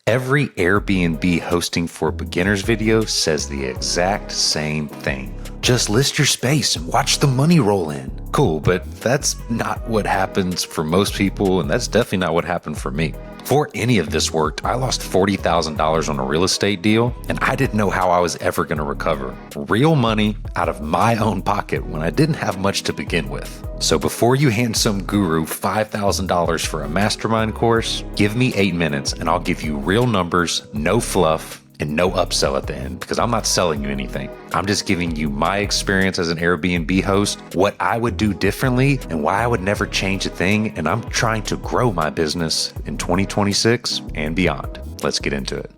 Every Airbnb hosting for beginners video says the exact same thing. Just list your space and watch the money roll in. Cool, but that's not what happens for most people, and that's definitely not what happened for me. Before any of this worked, I lost $40,000 on a real estate deal, and I didn't know how I was ever going to recover. Real money out of my own pocket when I didn't have much to begin with. So before you hand some guru $5,000 for a mastermind course, give me 8 minutes and I'll give you real numbers, no fluff, and no upsell at the end, because I'm not selling you anything. I'm just giving you my experience as an Airbnb host, what I would do differently, and why I would never change a thing. And I'm trying to grow my business in 2026 and beyond. Let's get into it.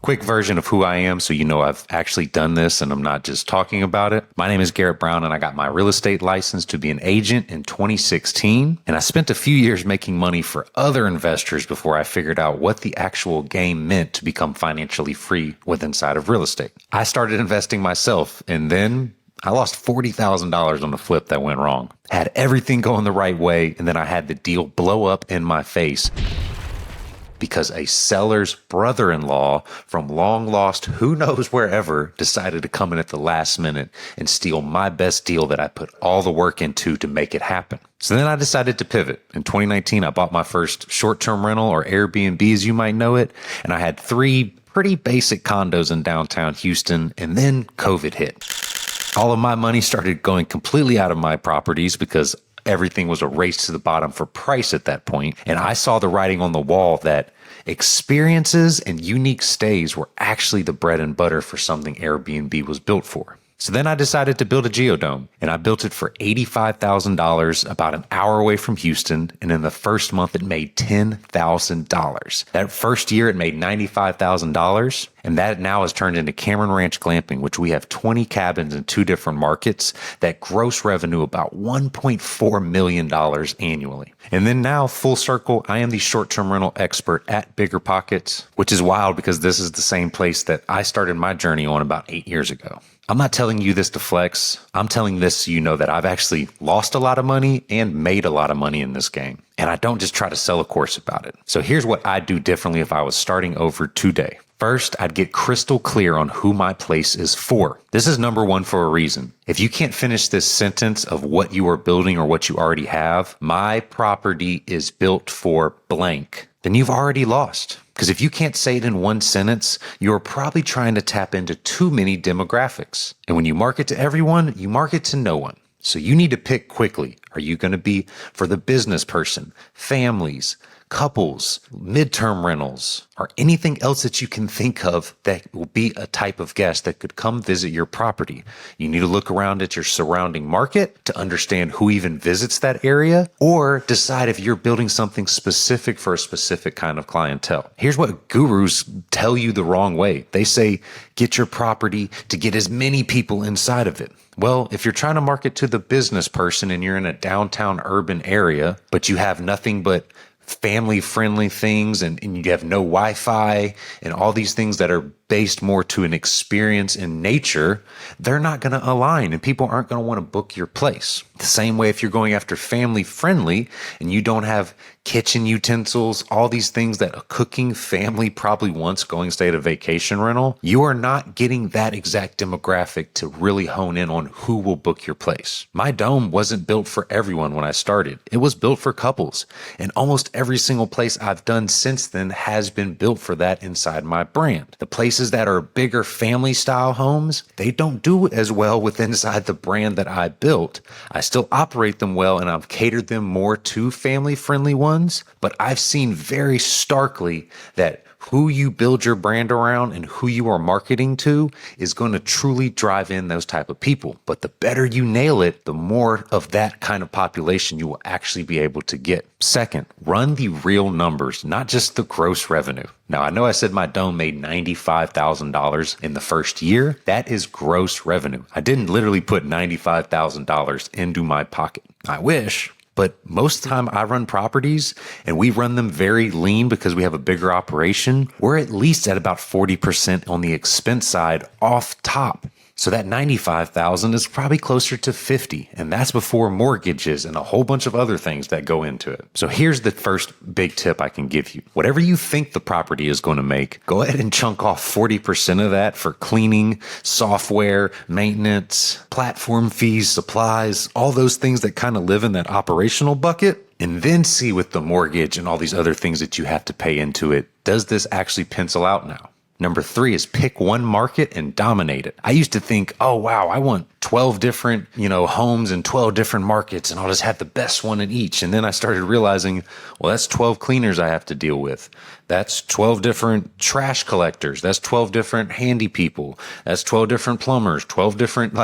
Quick version of who I am so you know I've actually done this and I'm not just talking about it. My name is Garrett Brown and I got my real estate license to be an agent in 2016. And I spent a few years making money for other investors before I figured out what the actual game meant to become financially free with inside of real estate. I started investing myself and then I lost $40,000 on a flip that went wrong. Had everything going the right way and then I had the deal blow up in my face because a seller's brother-in-law from long lost who knows wherever decided to come in at the last minute and steal my best deal that I put all the work into to make it happen. So then I decided to pivot. In 2019, I bought my first short-term rental, or Airbnb as you might know it, and I had 3 pretty basic condos in downtown Houston, and then COVID hit. All of my money started going completely out of my properties because everything was a race to the bottom for price at that point. And I saw the writing on the wall that experiences and unique stays were actually the bread and butter for something Airbnb was built for. So then I decided to build a geodome, and I built it for $85,000 about an hour away from Houston. And in the first month, it made $10,000. That first year, it made $95,000. And that now has turned into Cameron Ranch Glamping, which we have 20 cabins in 2 different markets that gross revenue about $1.4 million annually. And then now, full circle, I am the short-term rental expert at BiggerPockets, which is wild because this is the same place that I started my journey on about 8 years ago. I'm not telling you this to flex. I'm telling this so you know that I've actually lost a lot of money and made a lot of money in this game. And I don't just try to sell a course about it. So here's what I'd do differently if I was starting over today. First, I'd get crystal clear on who my place is for. This is number 1 for a reason. If you can't finish this sentence of what you are building or what you already have, my property is built for blank, then you've already lost. Because if you can't say it in one sentence, you're probably trying to tap into too many demographics. And when you market to everyone, you market to no one. So you need to pick quickly. Are you going to be for the business person, families, couples, midterm rentals, or anything else that you can think of that will be a type of guest that could come visit your property? You need to look around at your surrounding market to understand who even visits that area, or decide if you're building something specific for a specific kind of clientele. Here's what gurus tell you the wrong way. They say, get your property to get as many people inside of it. Well, if you're trying to market to the business person and you're in a downtown urban area, but you have nothing but family-friendly things and you have no Wi-Fi and all these things that are based more to an experience in nature, they're not going to align and people aren't going to want to book your place. The same way if you're going after family-friendly and you don't have kitchen utensils, all these things that a cooking family probably wants going to stay at a vacation rental, you are not getting that exact demographic to really hone in on who will book your place. My dome wasn't built for everyone when I started. It was built for couples. And almost every single place I've done since then has been built for that inside my brand. The places that are bigger family style homes, they don't do as well with inside the brand that I built. I still operate them well and I've catered them more to family friendly ones, but I've seen very starkly that who you build your brand around and who you are marketing to is going to truly drive in those type of people. But the better you nail it, the more of that kind of population you will actually be able to get. Second, run the real numbers, not just the gross revenue. Now, I know I said my dome made $95,000 in the first year. That is gross revenue. I didn't literally put $95,000 into my pocket. I wish. But most of the time I run properties and we run them very lean because we have a bigger operation. We're at least at about 40% on the expense side off top. So that 95,000 is probably closer to 50, and that's before mortgages and a whole bunch of other things that go into it. So here's the first big tip I can give you. Whatever you think the property is going to make, go ahead and chunk off 40% of that for cleaning, software, maintenance, platform fees, supplies, all those things that kind of live in that operational bucket. And then see with the mortgage and all these other things that you have to pay into it, does this actually pencil out now? Number 3 is pick one market and dominate it. I used to think, oh, wow, I want 12 different, homes in 12 different markets and I'll just have the best one in each. And then I started realizing, well, that's 12 cleaners I have to deal with. That's 12 different trash collectors. That's 12 different handy people. That's 12 different plumbers, 12 different,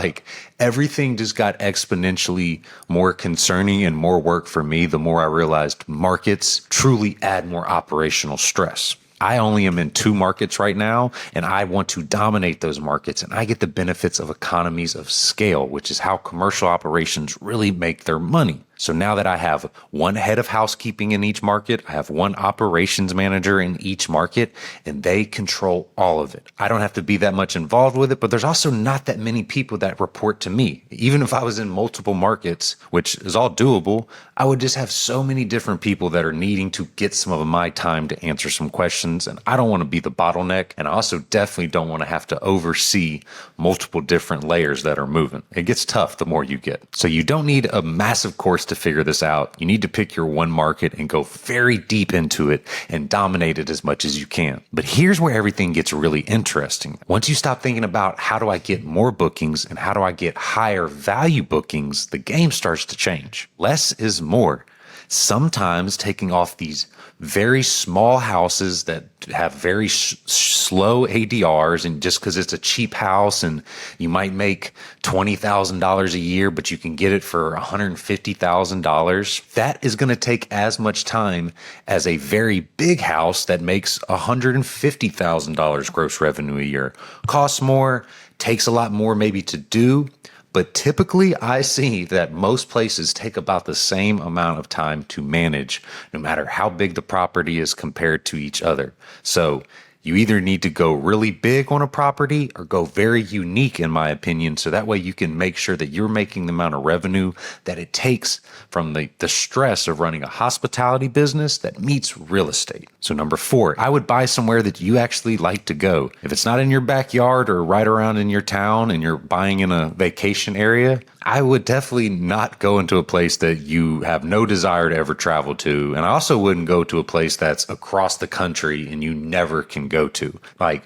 everything just got exponentially more concerning and more work for me the more I realized markets truly add more operational stress. I only am in 2 markets right now, and I want to dominate those markets, and I get the benefits of economies of scale, which is how commercial operations really make their money. So now that I have one head of housekeeping in each market, I have one operations manager in each market, and they control all of it. I don't have to be that much involved with it, but there's also not that many people that report to me. Even if I was in multiple markets, which is all doable, I would just have so many different people that are needing to get some of my time to answer some questions, and I don't want to be the bottleneck, and I also definitely don't want to have to oversee multiple different layers that are moving. It gets tough the more you get. So you don't need a massive course to figure this out. You need to pick your one market and go very deep into it and dominate it as much as you can. But here's where everything gets really interesting. Once you stop thinking about how do I get more bookings and how do I get higher value bookings, the game starts to change. Less is more. Sometimes taking off these very small houses that have very slow ADRs, and just because it's a cheap house and you might make $20,000 a year, but you can get it for $150,000, that is going to take as much time as a very big house that makes $150,000 gross revenue a year. Costs more, takes a lot more maybe to do. But typically, I see that most places take about the same amount of time to manage, no matter how big the property is compared to each other. So you either need to go really big on a property or go very unique, in my opinion, so that way you can make sure that you're making the amount of revenue that it takes from the stress of running a hospitality business that meets real estate. So number 4, I would buy somewhere that you actually like to go. If it's not in your backyard or right around in your town and you're buying in a vacation area, I would definitely not go into a place that you have no desire to ever travel to. And I also wouldn't go to a place that's across the country and you never can go to.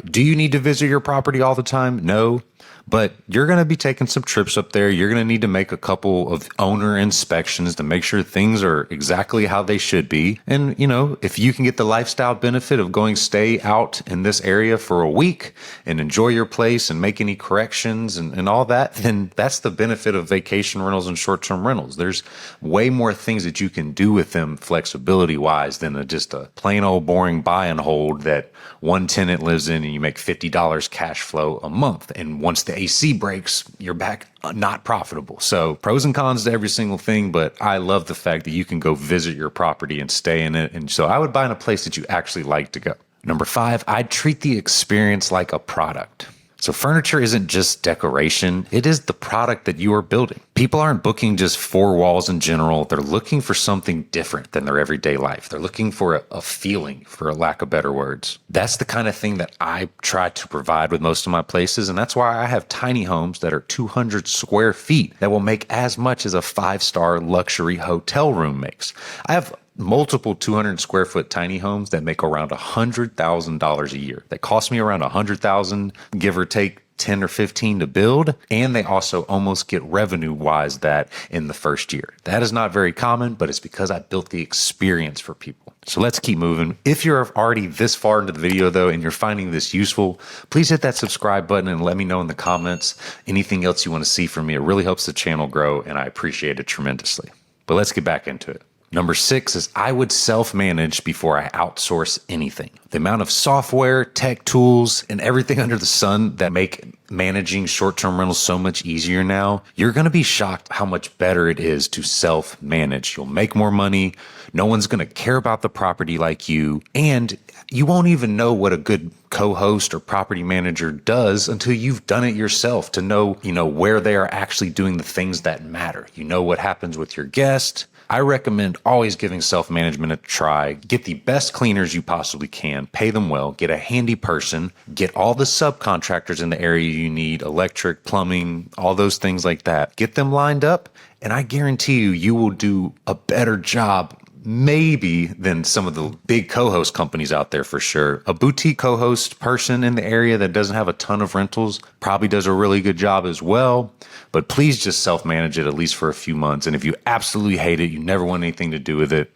Do you need to visit your property all the time? No. But you're going to be taking some trips up there. You're going to need to make a couple of owner inspections to make sure things are exactly how they should be. And, if you can get the lifestyle benefit of going stay out in this area for a week and enjoy your place and make any corrections and all that, then that's the benefit of vacation rentals and short-term rentals. There's way more things that you can do with them flexibility-wise than just a plain old boring buy and hold that one tenant lives in and you make $50 cash flow a month. And once the AC breaks, you're back not profitable. So pros and cons to every single thing, but I love the fact that you can go visit your property and stay in it. And so I would buy in a place that you actually like to go. Number 5, I'd treat the experience like a product. So furniture isn't just decoration, it is the product that you are building. People aren't booking just 4 walls in general. They're looking for something different than their everyday life. They're looking for a feeling, for a lack of better words. That's the kind of thing that I try to provide with most of my places. And that's why I have tiny homes that are 200 square feet that will make as much as a 5-star luxury hotel room makes. I have multiple 200 square foot tiny homes that make around $100,000 a year. That cost me around $100,000, give or take 10 or 15 to build. And they also almost get revenue wise that in the first year. That is not very common, but it's because I built the experience for people. So let's keep moving. If you're already this far into the video though, and you're finding this useful, please hit that subscribe button and let me know in the comments anything else you want to see from me. It really helps the channel grow and I appreciate it tremendously. But let's get back into it. Number 6 is I would self-manage before I outsource anything. The amount of software, tech tools, and everything under the sun that make managing short-term rentals so much easier now, you're going to be shocked how much better it is to self-manage. You'll make more money. No one's going to care about the property like you, and you won't even know what a good co-host or property manager does until you've done it yourself to know, where they are actually doing the things that matter. You know what happens with your guest. I recommend always giving self-management a try. Get the best cleaners you possibly can, pay them well, get a handy person, get all the subcontractors in the area you need, electric, plumbing, all those things like that. Get them lined up, and I guarantee you will do a better job maybe than some of the big co-host companies out there for sure. A boutique co-host person in the area that doesn't have a ton of rentals probably does a really good job as well, but please just self-manage it at least for a few months. And if you absolutely hate it, you never want anything to do with it,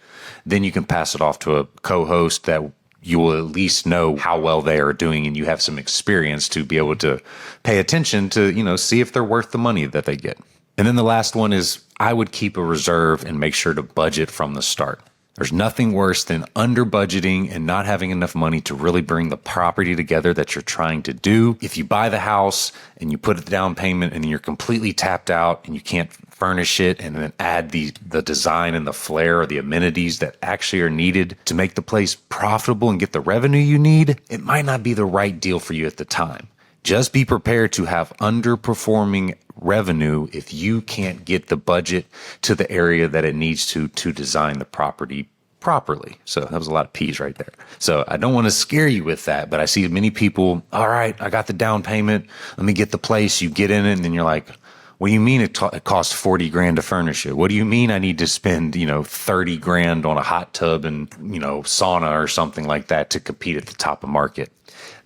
then you can pass it off to a co-host that you will at least know how well they are doing and you have some experience to be able to pay attention to, see if they're worth the money that they get. And then the last one is I would keep a reserve and make sure to budget from the start. There's nothing worse than under budgeting and not having enough money to really bring the property together that you're trying to do. If you buy the house and you put the down payment and you're completely tapped out and you can't furnish it and then add the design and the flair or the amenities that actually are needed to make the place profitable and get the revenue you need, it might not be the right deal for you at the time. Just be prepared to have underperforming revenue if you can't get the budget to the area that it needs to design the property properly. So that was a lot of P's right there. So I don't want to scare you with that, but I see many people, all right, I got the down payment. Let me get the place. You get in it and then you're like, what do you mean it costs 40 grand to furnish it? What do you mean I need to spend, 30 grand on a hot tub and, sauna or something like that to compete at the top of market?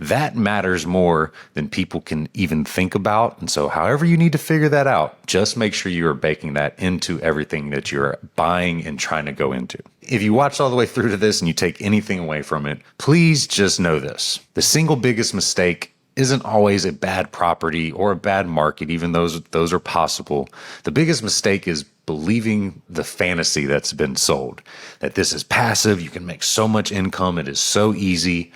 That matters more than people can even think about. And so however you need to figure that out, just make sure you are baking that into everything that you're buying and trying to go into. If you watched all the way through to this and you take anything away from it, please just know this. The single biggest mistake isn't always a bad property or a bad market, even those are possible. The biggest mistake is believing the fantasy that's been sold, that this is passive, you can make so much income, it is so easy.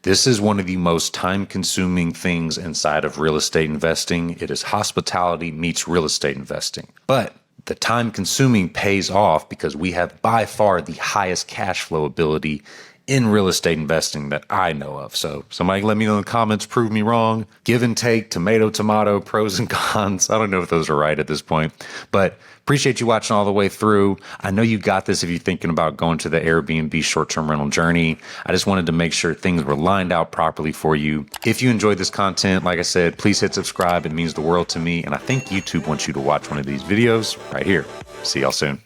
This is one of the most time-consuming things inside of real estate investing. It is hospitality meets real estate investing. But the time-consuming pays off because we have by far the highest cash flow ability in real estate investing that I know of. So somebody let me know in the comments, prove me wrong. Give and take, tomato, pros and cons. I don't know if those are right at this point, but appreciate you watching all the way through. I know you got this if you're thinking about going to the Airbnb short-term rental journey. I just wanted to make sure things were lined out properly for you. If you enjoyed this content, like I said, please hit subscribe. It means the world to me. And I think YouTube wants you to watch one of these videos right here. See y'all soon.